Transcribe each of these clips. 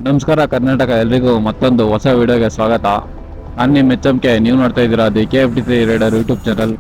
ನಮಸ್ಕಾರ ಕರ್ನಾಟಕ, ಎಲ್ರಿಗೂ ಮತ್ತೊಂದು ಹೊಸ ವಿಡಿಯೋಗೆ ಸ್ವಾಗತ. ನಾನು ನಿಮ್ಮ HMK, ನೀವು ನೋಡ್ತಾ ಇದ್ದೀರಾ the KFTC rider YouTube channel.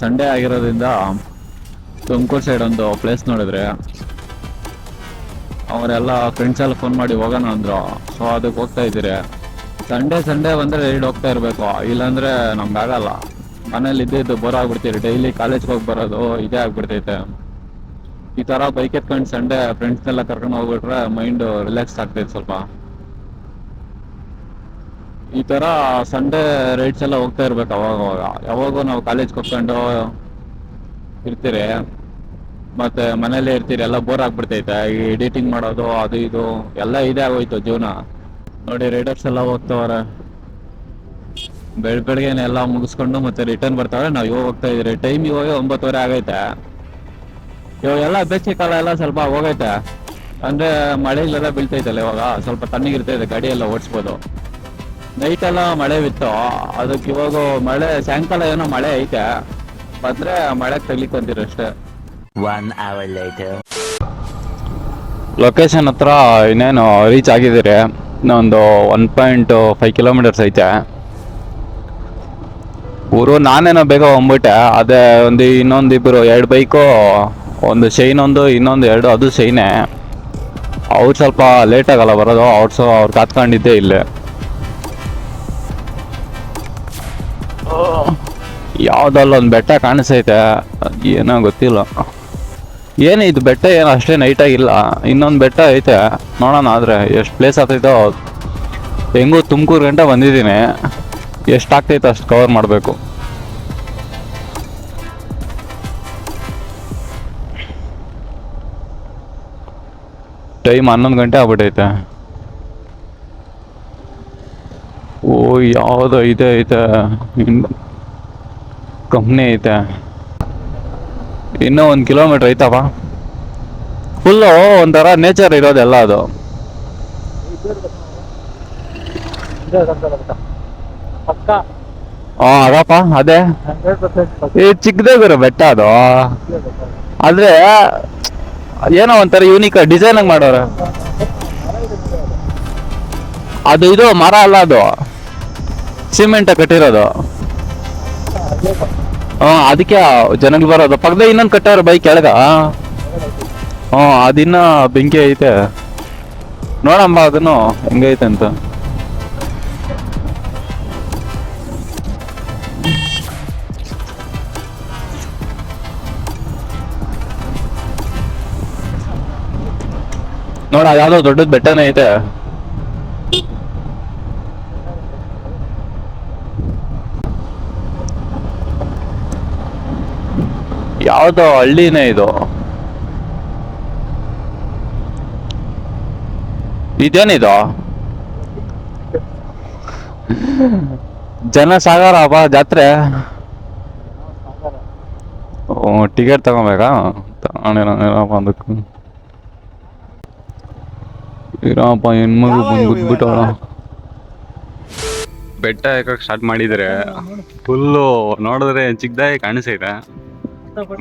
Sunday ಆಗಿರೋದ್ರಿಂದ ತುಮಕೂರು ಸೈಡ್ ಒಂದು ಪ್ಲೇಸ್ ನೋಡಿದ್ರೆ ಅವರೆಲ್ಲ ಫ್ರೆಂಡ್ಸ್ ಎಲ್ಲ ಫೋನ್ ಮಾಡಿ ಹೋಗೋಣ ಅಂದ್ರು. ಸೊ ಅದಕ್ಕೆ ಹೋಗ್ತಾ ಇದ್ದೀರಿ. ಸಂಡೇ ಬಂದರೆ ರೈಡ್ ಹೋಗ್ತಾ ಇರಬೇಕು, ಇಲ್ಲಾಂದರೆ ನಮ್ಗೆ ಆಗಲ್ಲ. ಮನೇಲಿ ಇದ್ದು ಬೋರ್ ಆಗ್ಬಿಡ್ತೀರಿ. ಡೈಲಿ ಕಾಲೇಜ್ಗೆ ಹೋಗಿ ಬರೋದು ಇದೇ ಆಗ್ಬಿಡ್ತೈತೆ. ಈ ಥರ ಬೈಕ್ ಎತ್ಕೊಂಡು ಸಂಡೇ ಫ್ರೆಂಡ್ಸ್ನೆಲ್ಲ ಕರ್ಕೊಂಡು ಹೋಗ್ಬಿಟ್ರೆ ಮೈಂಡು ರಿಲ್ಯಾಕ್ಸ್ ಆಗ್ತೈತೆ ಸ್ವಲ್ಪ. ಈ ಥರ ಸಂಡೇ ರೈಡ್ಸ್ ಎಲ್ಲ ಹೋಗ್ತಾ ಇರ್ಬೇಕು ಅವಾಗ. ಯಾವಾಗೂ ನಾವು ಕಾಲೇಜ್ಗೆ ಹೋಗ್ಕೊಂಡು ಇರ್ತೀರಿ, ಮತ್ತು ಮನೇಲೇ ಇರ್ತೀರಿ, ಎಲ್ಲ ಬೋರ್ ಆಗ್ಬಿಡ್ತೈತೆ. ಈ ಎಡಿಟಿಂಗ್ ಮಾಡೋದು ಅದು ಇದು ಎಲ್ಲ ಇದೇ ಆಗೋಯ್ತು ಜೀವನ. ನೋಡಿ ರೈಡರ್ಸ್ ಎಲ್ಲ ಹೋಗ್ತವ್ರೆ ಬೆಳಗ್ಗೆನೆ ಎಲ್ಲ ಮುಗಿಸ್ಕೊಂಡು ಮತ್ತೆ ರಿಟರ್ನ್ ಬರ್ತಾವ್ರೆ. ನಾವು ಇವಾಗ ಹೋಗ್ತಾ ಇದ್ದೀರಿ. ಟೈಮ್ ಇವಾಗ 9:30 ಆಗೈತೆ. ಇವಾಗೆಲ್ಲ ಬೇಸಿಗೆ ಕಾಲ ಎಲ್ಲ ಸ್ವಲ್ಪ ಹೋಗೈತೆ, ಅಂದರೆ ಮಳೆಗೆಲ್ಲ ಬೀಳ್ತೈತಲ್ಲ ಇವಾಗ, ಸ್ವಲ್ಪ ತಣ್ಣಗಿರ್ತೈತೆ, ಗಾಡಿ ಎಲ್ಲ ಓಡಿಸ್ಬೋದು. ನೈಟೆಲ್ಲ ಮಳೆ ಬಿತ್ತು, ಅದಕ್ಕೆ ಇವಾಗ ಮಳೆ ಸಾಯಂಕಾಲ ಏನೋ ಮಳೆ ಐತೆ, ಬಂದರೆ ಮಳೆಗೆ ತಗ್ಲಿಕ್ಕಂತೀರಿ ಅಷ್ಟೇ. 1 hour later. ಲೊಕೇಶನ್ ಹತ್ರ ಇನ್ನೇನು ರೀಚ್ ಆಗಿದ್ದೀರಿ. ಇನ್ನೊಂದು 1.5 ಕಿಲೋಮೀಟರ್ಸ್ ಐತೆ ಊರು. ನಾನೇನೋ ಬೇಗ ಹೋಗ್ಬಿಟ್ಟೆ. ಅದೇ ಇನ್ನೊಂದಿಬ್ಬರು 2 ಬೈಕು, ಒಂದು ಶೈನ್, ಇನ್ನೊಂದು 2 ಅದು ಶೈನೇ. ಅವ್ರು ಸ್ವಲ್ಪ ಲೇಟ್ ಆಗಲ್ಲ ಬರೋದು, ಅವ್ರು ಕಾತ್ಕೊಂಡಿದ್ದೆ ಇಲ್ಲೇ. ಯಾವುದಲ್ಲೊಂದು ಬೆಟ್ಟ ಕಾಣಿಸೈತೆ, ಏನೋ ಗೊತ್ತಿಲ್ಲ. ಏನು ಇದು ಬೆಟ್ಟ ಏನು ಅಷ್ಟೇ ನೈಟಾಗಿಲ್ಲ. ಇನ್ನೊಂದು ಬೆಟ್ಟ ಐತೆ, ನೋಡೋಣ. ಆದರೆ ಎಷ್ಟು ಪ್ಲೇಸ್ ಆಗ್ತೈತೋ. ಹೆಂಗೂ ತುಮಕೂರು ಗಂಟೆ ಬಂದಿದ್ದೀನಿ, ಎಷ್ಟಾಗ್ತೈತೆ ಅಷ್ಟು ಕವರ್ ಮಾಡಬೇಕು. ಟೈಮ್ 11 ಗಂಟೆ ಆಗ್ಬಿಟ್ಟೈತೆ. ಓ, ಯಾವುದೋ ಇದೆ ಐತೆ, ಕಂಪ್ನಿ ಐತೆ. ಇನ್ನೂ 1 ಕಿಲೋಮೀಟ್ರ್ ಐತಪ್ಪ. ಫುಲ್ಲು ಒಂಥರ ನೇಚರ್ ಇರೋದೆಲ್ಲ ಅದು. ಆಗಪ್ಪ, ಅದೇ ಈ ಚಿಕ್ಕದೇ ಬರೋ ಬೆಟ್ಟ ಅದು. ಆದ್ರೆ ಏನೋ ಒಂಥರ ಯೂನಿಕ್ ಡಿಸೈನ್ ಆಗಿ ಮಾಡೋರು. ಅದು ಇದು ಮರ ಅಲ್ಲ, ಅದು ಸಿಮೆಂಟ್ ಕಟ್ಟಿರೋದು. ಅದಕ್ಕೆ ಜನಗಳು ಬರೋದು. ಪಕ್ಕದ ಇನ್ನೊಂದು ಕಟ್ಟವ್ರೆ ಬೈಕ್ ಕೆಳಗ. ಅದಿನ್ನ ಬೆಂಕಿ ಐತೆ, ನೋಡಮ್ಮ ಅದನ್ನು ಹೆಂಗೈತೆ ಅಂತ. ನೋಡ, ಯಾವ್ದೋ ದೊಡ್ಡದ್ ಬೆಟ್ಟನೇ ಐತೆ. ಯಾವ್ದೋ ಹಳ್ಳಿನೇ ಇದು. ಇದೇನಿದು ಜನಸಾಗರ ಹಬ್ಬ ಜಾತ್ರೆ. ಟಿಕೆಟ್ ತಗೋಬೇಕಾ? ತಗೊಂಡಿರಪ್ಪ ಅದಕ್ಕೆ. ಇರಪ್ಪ, ಹೆಣ್ಮಗು ಬಂದ್ಬಿಟ್ಟವಳ. ಬೆಟ್ಟ ಯಾಕಕ್ಕೆ ಸ್ಟಾರ್ಟ್ ಮಾಡಿದ್ರೆ ಫುಲ್ಲು ನೋಡಿದ್ರೆ ಚಿಕ್ಕದಾಗಿ ಕಾಣಿಸೈತೆ.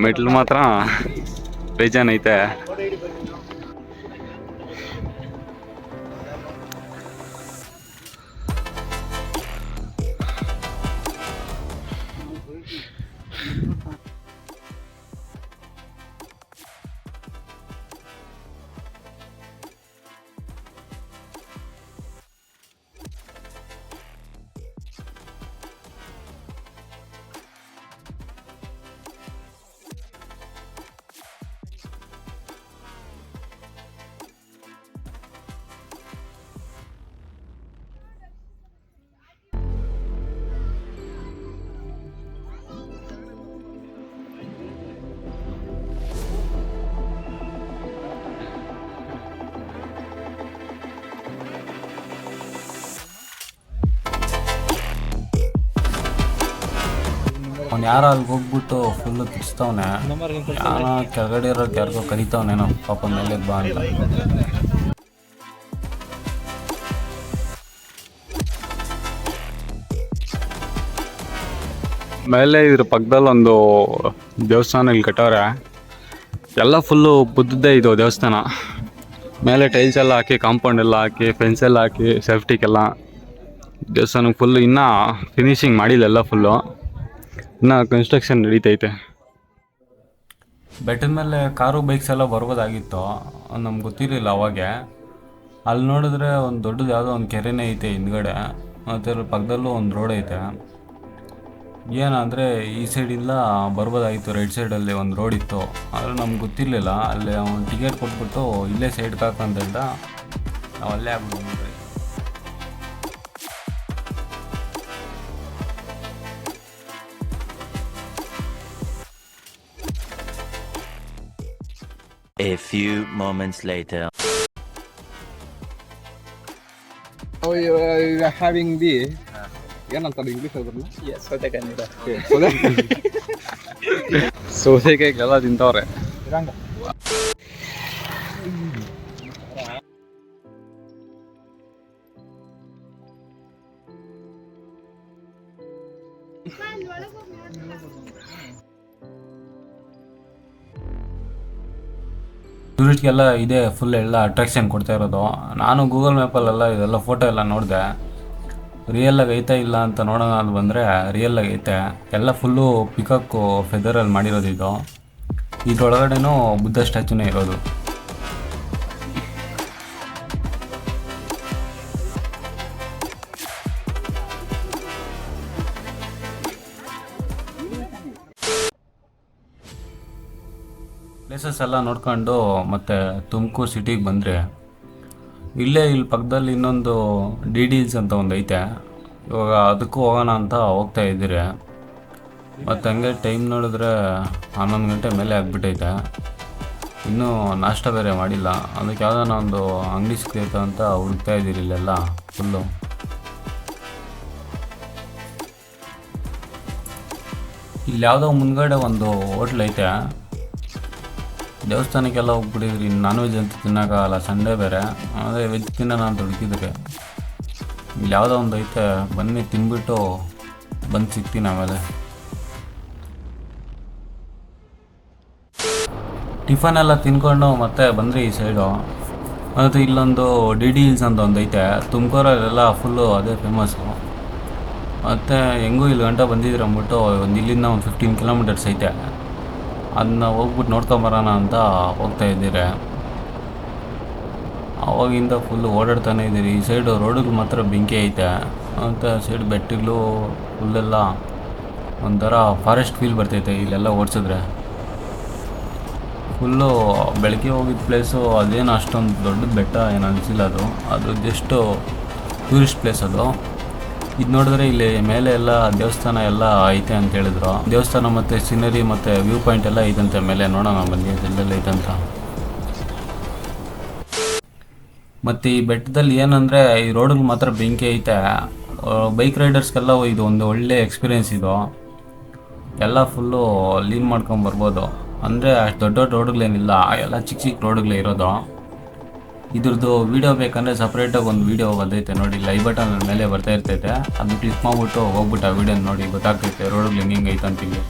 ಮೆಟ್ಲು ಮಾತ್ರ ಬೇಜಾನೈತೆ. ಅವ್ನು ಯಾರೋ ಅಲ್ಲಿ ಹೋಗ್ಬಿಟ್ಟು ಫುಲ್ಲು ಕಿಚ್ತವನೆ. ಯಾರೋ ಕೆಳಗಡೆ ಇರೋಕೆ ಯಾರಿಗೋ ಕರಿತವನೇನೋ, ಪಾಪ ಮೇಲೆ ಬಾ ಅಂತ. ಮೇಲೆ ಇದ್ರ ಪಕ್ಕದಲ್ಲಿ ಒಂದು ದೇವಸ್ಥಾನ ಇಲ್ಲಿ ಕಟ್ಟವ್ರೆ. ಎಲ್ಲ ಫುಲ್ಲು ಬುದ್ಧದ್ದೇ ಇದು ದೇವಸ್ಥಾನ. ಮೇಲೆ ಟೈಲ್ಸ್ ಎಲ್ಲ ಹಾಕಿ, ಕಾಂಪೌಂಡ್ ಎಲ್ಲ ಹಾಕಿ, ಫೆನ್ಸ್ ಎಲ್ಲ ಹಾಕಿ, ಸೇಫ್ಟಿಗೆಲ್ಲ. ದೇವಸ್ಥಾನಕ್ಕೆ ಫುಲ್ಲು ಇನ್ನೂ ಫಿನಿಶಿಂಗ್ ಮಾಡಿಲ್ಲ, ಎಲ್ಲ ಫುಲ್ಲು ಇನ್ನೂ ಕನ್ಸ್ಟ್ರಕ್ಷನ್ ನಡೀತೈತೆ. ಬೆಟ್ಟದ ಮೇಲೆ ಕಾರು ಬೈಕ್ಸ್ ಎಲ್ಲ ಬರ್ಬೋದಾಗಿತ್ತು, ನಮ್ಗೆ ಗೊತ್ತಿರಲಿಲ್ಲ ಅವಾಗೆ. ಅಲ್ಲಿ ನೋಡಿದ್ರೆ ಒಂದು ದೊಡ್ಡದು ಯಾವುದೋ ಒಂದು ಕೆರೆನೇ ಐತೆ ಹಿಂದ್ಗಡೆ, ಮತ್ತು ಅದ್ರ ಪಕ್ಕದಲ್ಲೂ ಒಂದು ರೋಡ್ ಐತೆ. ಏನಂದರೆ ಈ ಸೈಡಿಂದ ಬರ್ಬೋದಾಗಿತ್ತು, ರೈಟ್ ಸೈಡಲ್ಲಿ ಒಂದು ರೋಡ್ ಇತ್ತು. ಆದರೆ ನಮ್ಗೆ ಗೊತ್ತಿರಲಿಲ್ಲ. ಅಲ್ಲಿ ಅವ್ನು ಟಿಕೆಟ್ ಕೊಟ್ಬಿಟ್ಟು ಇಲ್ಲೇ ಸೈಡ್ ಹಾಕಂತ ಹೇಳ್ದ, ನಾವು ಅಲ್ಲೇ ಆಗ್ಬಿಡ್ರಿ. A few moments later. Oh, you are having the ಏನಂತಾರೆ ಇಂಗ್ಲೀಷ್ ಅದ್ರಲ್ಲ? ಸೌತೆಕಾಯಿಗೆಲ್ಲ ತಿಂತವ್ರೆ. ಟೂರಿಸ್ಟ್ಗೆಲ್ಲ ಇದೇ ಫುಲ್ ಎಲ್ಲ ಅಟ್ರಾಕ್ಷನ್ ಕೊಡ್ತಾ ಇರೋದು. ನಾನು ಗೂಗಲ್ ಮ್ಯಾಪಲ್ಲೆಲ್ಲ ಇದೆಲ್ಲ ಫೋಟೋ ಎಲ್ಲ ನೋಡಿದೆ. ರಿಯಲ್ಲಾಗಿ ಐತಾ ಇಲ್ಲ ಅಂತ ನೋಡೋಣ ಅಂತ ಬಂದರೆ ರಿಯಲ್ಲಾಗಿ ಐತೆ. ಎಲ್ಲ ಫುಲ್ಲು ಪಿಕಾಕು ಫೆದರಲ್ಲಿ ಮಾಡಿರೋದು ಇದು. ಇದ್ರೊಳಗಡೆನೂ ಬುದ್ಧ ಸ್ಟ್ಯಾಚುನೇ ಇರೋದು. ಪ್ಲೇಸಸ್ ಎಲ್ಲ ನೋಡ್ಕೊಂಡು ಮತ್ತೆ ತುಮಕೂರು ಸಿಟಿಗೆ ಬಂದರೆ ಇಲ್ಲಿ ಪಕ್ಕದಲ್ಲಿ ಇನ್ನೊಂದು DD ಹಿಲ್ಸ್ ಅಂತ ಒಂದು ಐತೆ. ಇವಾಗ ಅದಕ್ಕೂ ಹೋಗೋಣ ಅಂತ ಹೋಗ್ತಾ ಇದ್ದೀರಿ. ಮತ್ತು ಹಂಗೆ ಟೈಮ್ ನೋಡಿದ್ರೆ 11 ಗಂಟೆ ಮೇಲೆ ಆಗಿಬಿಟ್ಟೈತೆ. ಇನ್ನೂ ನಾಷ್ಟ ಬೇರೆ ಮಾಡಿಲ್ಲ. ಅದಕ್ಕೆ ಯಾವುದಾನ ಒಂದು ಅಂಗಡಿ ಸಿಗ್ತೈತೆ ಅಂತ ಹುಡುಕ್ತಾ ಇದ್ದೀರಿ ಇಲ್ಲೆಲ್ಲ ಫುಲ್ಲು. ಇಲ್ಲಿ ಯಾವುದೋ ಮುಂದ್ಗಡೆ ಒಂದು ಹೋಟ್ಲ್ ಐತೆ. ದೇವಸ್ಥಾನಕ್ಕೆಲ್ಲ ಹೋಗ್ಬಿಟ್ಟಿದ್ರಿ, ನಾನ್ ವೆಜ್ ಅಂತ ತಿನ್ನೋಕ್ಕಾಗಲ್ಲ, ಸಂಡೇ ಬೇರೆ. ಆದರೆ ವೆಜ್ ತಿನ್ನೋಣ ಅಂತ ಹುಡುಕಿದ್ರಿ. ಇಲ್ಲಿ ಯಾವುದೋ ಒಂದು ಐತೆ, ಬನ್ನಿ ತಿನ್ಬಿಟ್ಟು ಬಂದು ಸಿಗ್ತೀನಿ ಆಮೇಲೆ. ಟಿಫನ್ ಎಲ್ಲ ತಿನ್ಕೊಂಡು ಮತ್ತೆ ಬಂದ್ರಿ ಈ ಸೈಡು. ಮತ್ತು ಇಲ್ಲೊಂದು DD ಹಿಲ್ಸ್ ಅಂತ ಒಂದು ಐತೆ. ತುಮಕೂರಲ್ಲೆಲ್ಲ ಫುಲ್ಲು ಅದೇ ಫೇಮಸ್ಸು. ಮತ್ತು ಹೆಂಗೂ ಇಲ್ಲಿ ಗಂಟ ಬಂದಿದ್ರೆ ಅಂದ್ಬಿಟ್ಟು ಒಂದು ಇಲ್ಲಿಂದ ಒಂದು 15 ಕಿಲೋಮೀಟರ್ಸ್ ಐತೆ. ಅದನ್ನ ಹೋಗ್ಬಿಟ್ಟು ನೋಡ್ಕೊಂಬರೋಣ ಅಂತ ಹೋಗ್ತಾ ಇದ್ದೀರಿ. ಅವಾಗಿಂದ ಫುಲ್ಲು ಓಡಾಡ್ತಾನೆ ಇದ್ದೀರಿ. ಈ ಸೈಡು ರೋಡಿಗೆ ಮಾತ್ರ ಬೆಂಕಿ ಐತೆ. ಮತ್ತು ಸೈಡ್ ಬೆಟ್ಟಗಳು ಫುಲ್ಲೆಲ್ಲ ಒಂಥರ ಫಾರೆಸ್ಟ್ ಫೀಲ್ ಬರ್ತೈತೆ ಇಲ್ಲೆಲ್ಲ ಓಡಿಸಿದ್ರೆ. ಫುಲ್ಲು ಬೆಳಗ್ಗೆ ಹೋಗಿದ್ದ ಪ್ಲೇಸು ಅದೇನು ಅಷ್ಟೊಂದು ದೊಡ್ಡ ಬೆಟ್ಟ ಏನು ಅನಿಸಿಲ್ಲ. ಅದು ಜಸ್ಟು ಟೂರಿಸ್ಟ್ ಪ್ಲೇಸ್ ಅದು. ಇದು ನೋಡಿದ್ರೆ ಇಲ್ಲಿ ಮೇಲೆ ಎಲ್ಲ ದೇವಸ್ಥಾನ ಎಲ್ಲ ಐತೆ ಅಂತ ಹೇಳಿದ್ರು. ದೇವಸ್ಥಾನ ಮತ್ತು ಸೀನರಿ ಮತ್ತು ವ್ಯೂ ಪಾಯಿಂಟ್ ಎಲ್ಲ ಐತಂತೆ ಮೇಲೆ. ನೋಡೋಣ ಬನ್ನಿ ಅದೆಲ್ಲ ಐತಂತ. ಮತ್ತು ಈ ಬೆಟ್ಟದಲ್ಲಿ ಏನಂದರೆ ಈ ರೋಡಿಗೆ ಮಾತ್ರ ಬೆಂಕಿ ಐತೆ. ಬೈಕ್ ರೈಡರ್ಸ್ಗೆಲ್ಲ ಇದು ಒಂದು ಒಳ್ಳೆ ಎಕ್ಸ್ಪೀರಿಯೆನ್ಸ್ ಇದು. ಎಲ್ಲ ಫುಲ್ಲು ಲೀನ್ ಮಾಡ್ಕೊಂಬರ್ಬೋದು. ಅಂದರೆ ಅಷ್ಟು ದೊಡ್ಡ ದೊಡ್ಡ ರೋಡ್ಗಳೇನಿಲ್ಲ, ಎಲ್ಲ ಚಿಕ್ಕ ಚಿಕ್ಕ ರೋಡ್ಗಳೇ ಇರೋದು. ಇದ್ರದ್ದು ವೀಡಿಯೋ ಬೇಕಂದರೆ ಸಪ್ರೇಟಾಗಿ ಒಂದು ವೀಡಿಯೋ ಬಂದೈತೆ ನೋಡಿ, ಲೈವ್ ಬಟನ್ ಮೇಲೆ ಬರ್ತಾ ಇರ್ತೈತೆ. ಅದು ಕ್ಲಿಕ್ ಮಾಡಿಬಿಟ್ಟು ಹೋಗ್ಬಿಟ್ಟು ಆ ವೀಡಿಯೋನ ನೋಡಿ, ಗೊತ್ತಾಗ್ತೈತೆ ರೋಡ್ಗಳು ಹೆಂಗೆ ಐತೆ ಅಂತೀವಿ.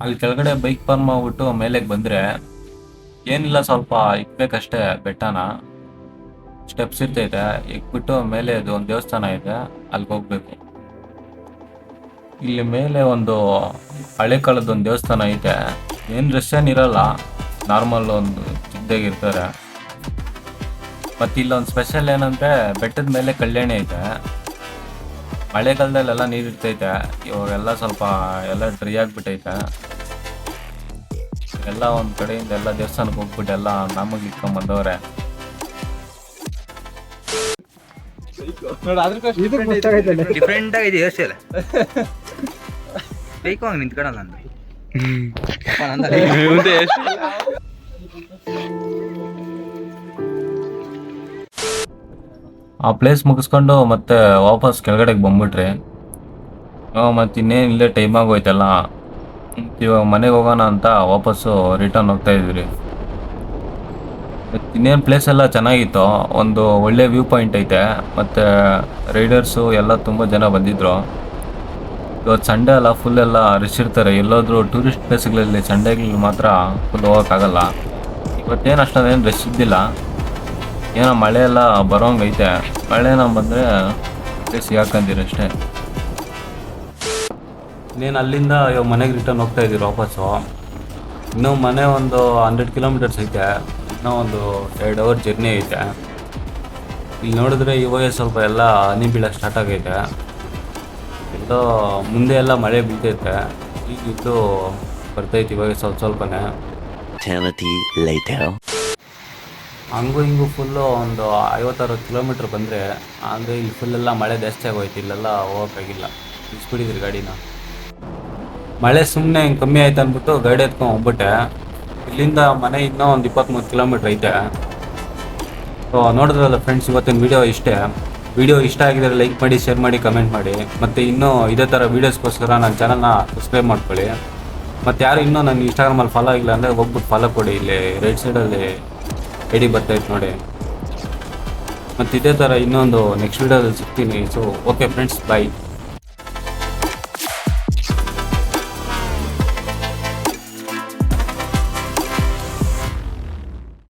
ಅಲ್ಲಿ ಕೆಳಗಡೆ ಬೈಕ್ ಪಾರ್ಕ್ ಮಾಡ್ಬಿಟ್ಟು ಮೇಲೆಗೆ ಬಂದರೆ ಏನಿಲ್ಲ, ಸ್ವಲ್ಪ ಇಕ್ಬೇಕಷ್ಟೇ ಬೆಟ್ಟನ. ಸ್ಟೆಪ್ಸ್ ಇರ್ತೈತೆ, ಇಕ್ಬಿಟ್ಟು ಮೇಲೆ ಅದು ಒಂದು ದೇವಸ್ಥಾನ ಇದೆ, ಅಲ್ಲಿಗೆ ಹೋಗ್ಬೇಕು. ಇಲ್ಲಿ ಮೇಲೆ ಒಂದು ಹಳೆ ಕಾಲದ ಒಂದು ದೇವಸ್ಥಾನ ಐತೆ. ಏನು ರಶ್ ಏನಿರಲ್ಲ, ನಾರ್ಮಲ್ ಒಂದು ಚಿಕ್ಕದಾಗಿರ್ತಾರೆ. ಮತ್ತು ಇಲ್ಲೊಂದು ಸ್ಪೆಷಲ್ ಏನಂದರೆ ಬೆಟ್ಟದ ಮೇಲೆ ಕಲ್ಯಾಣಿ ಐತೆ. ಮಳೆಗಾಲದಲ್ಲೆಲ್ಲ ನೀರು ಇರ್ತೈತೆ, ಇವಾಗೆಲ್ಲ ಸ್ವಲ್ಪ ಎಲ್ಲ ಡ್ರೈ ಆಗಿಬಿಟ್ಟೈತೆ. ಎಲ್ಲ ಒಂದು ಕಡೆಯಿಂದ ಎಲ್ಲ ದೇವಸ್ಥಾನಕ್ಕೆ ಹೋಗ್ಬಿಟ್ಟು ಎಲ್ಲ ನಮಗೆ ಇಟ್ಕೊಂಡ್ಬಂದವ್ರೆ. ಡಿಫ್ರೆಂಟ್ ಆಗಿದೆ ಹೇರ್ ಸ್ಟೈಲ್. ಬೇಕು ಹಂಗೆ ನಿಂತ್ಕೊಳಲ್ಲ ಅಂತ. ಆ ಪ್ಲೇಸ್ ಮುಗಿಸ್ಕೊಂಡು ಮತ್ತೆ ವಾಪಸ್ ಕೆಳಗಡೆಗೆ ಬಂದ್ಬಿಟ್ರಿ. ಮತ್ತು ಇನ್ನೇನು ಇಲ್ಲೇ ಟೈಮ್ ಆಗೋಯ್ತಲ್ಲ, ಇವಾಗ ಮನೆಗೆ ಹೋಗೋಣ ಅಂತ ವಾಪಸ್ಸು ರಿಟರ್ನ್ ಹೋಗ್ತಾ ಇದ್ವಿ. ಮತ್ತು ಇನ್ನೇನು ಪ್ಲೇಸ್ ಎಲ್ಲ ಚೆನ್ನಾಗಿತ್ತು, ಒಂದು ಒಳ್ಳೆ ವ್ಯೂ ಪಾಯಿಂಟ್ ಐತೆ. ಮತ್ತು ರೈಡರ್ಸು ಎಲ್ಲ ತುಂಬ ಜನ ಬಂದಿದ್ದರು. ಇವತ್ತು ಸಂಡೇ ಅಲ್ಲ, ಫುಲ್ ಎಲ್ಲ ರಶ್ ಇರ್ತಾರೆ. ಎಲ್ಲಾದರೂ ಟೂರಿಸ್ಟ್ ಪ್ಲೇಸ್ಗಳಲ್ಲಿ ಸಂಡೇಗಳಲ್ಲಿ ಮಾತ್ರ ಫುಲ್ ಹೋಗೋಕ್ಕಾಗಲ್ಲ. ಇವತ್ತೇನು ಅಷ್ಟೊಂದೇನು ರಶ್ ಇದ್ದಿಲ್ಲ, ಏನೋ ಮಳೆ ಎಲ್ಲ ಬರೋಂಗೈತೆ. ಮಳೆನ ಬಂದರೆ ಸಿಗಾಕಂತೀರಿ ಅಷ್ಟೇ. ಇನ್ನೇನು ಅಲ್ಲಿಂದ ಇವಾಗ ಮನೆಗೆ ರಿಟರ್ನ್ ಹೋಗ್ತಾ ಇದ್ದೀರಿ ವಾಪಸ್ಸು. ಇನ್ನೂ ಮನೆ ಒಂದು 100 ಕಿಲೋಮೀಟರ್ಸ್ ಐತೆ, ಇನ್ನೂ ಒಂದು 2 ಅವರ್ ಜರ್ನಿ ಐತೆ. ಇಲ್ಲಿ ನೋಡಿದ್ರೆ ಇವಾಗ ಸ್ವಲ್ಪ ಎಲ್ಲ ಹನಿ ಬೀಳಕ್ಕೆ ಸ್ಟಾರ್ಟ್ ಆಗೈತೆ. ಎಲ್ಲೋ ಮುಂದೆ ಎಲ್ಲ ಮಳೆ ಬೀಳ್ತೈತೆ, ಈಗ ಇದ್ದು ಬರ್ತೈತೆ ಇವಾಗ ಸ್ವಲ್ಪನೇ. Eternity later. ಹಂಗೂ ಹಿಂಗೂ ಫುಲ್ಲು ಒಂದು 50-60 ಕಿಲೋಮೀಟ್ರ್ ಬಂದರೆ, ಅಂದರೆ ಇಲ್ಲಿ ಫುಲ್ಲೆಲ್ಲ ಮಳೆ ಜಾಸ್ತಿ ಆಗೋಯ್ತು. ಇಲ್ಲೆಲ್ಲ ಹೋಗೋಕ್ಕಾಗಿಲ್ಲ, ನಿಲ್ಸ್ಬಿಟ್ಟಿದ್ರಿ ಗಾಡಿನ. ಮಳೆ ಸುಮ್ಮನೆ ಹಿಂಗೆ ಕಮ್ಮಿ ಆಯ್ತು ಅಂದ್ಬಿಟ್ಟು ಗಾಡಿ ಎತ್ಕೊಂಡು ಹೋಗ್ಬಿಟ್ಟೆ. ಇಲ್ಲಿಂದ ಮನೆ ಇನ್ನೂ ಒಂದು 23 ಕಿಲೋಮೀಟ್ರ್ ಐತೆ. ಸೊ ನೋಡಿದ್ರಲ್ಲ ಫ್ರೆಂಡ್ಸ್, ಇವತ್ತಿನ ವೀಡಿಯೋ ಇಷ್ಟೇ. ವಿಡಿಯೋ ಇಷ್ಟ ಆಗಿದರೆ ಲೈಕ್ ಮಾಡಿ, ಶೇರ್ ಮಾಡಿ, ಕಮೆಂಟ್ ಮಾಡಿ. ಮತ್ತು ಇನ್ನೂ ಇದೇ ಥರ ವೀಡಿಯೋಸ್ಗೋಸ್ಕರ ನನ್ನ ಚಾನಲ್ನ ಸಬ್ಸ್ಕ್ರೈಬ್ ಮಾಡ್ಕೊಳ್ಳಿ. ಮತ್ತು ಯಾರು ಇನ್ನೂ ನನ್ನ ಇನ್ಸ್ಟಾಗ್ರಾಮಲ್ಲಿ ಫಾಲೋ ಆಗಿಲ್ಲ ಅಂದರೆ ಹೋಗ್ಬಿಟ್ಟು ಫಾಲೋ ಕೊಡಿ. ಇಲ್ಲಿ ರೈಟ್ ಸೈಡಲ್ಲಿ ಐಡಿ ಬರ್ತೈತೆ ನೋಡಿ. ಮತ್ತು ಇದೇ ಥರ ಇನ್ನೊಂದು ನೆಕ್ಸ್ಟ್ ವೀಡಿಯೋದಲ್ಲಿ ಸಿಗ್ತೀನಿ. ಸೊ ಓಕೆ ಫ್ರೆಂಡ್ಸ್, ಬಾಯ್.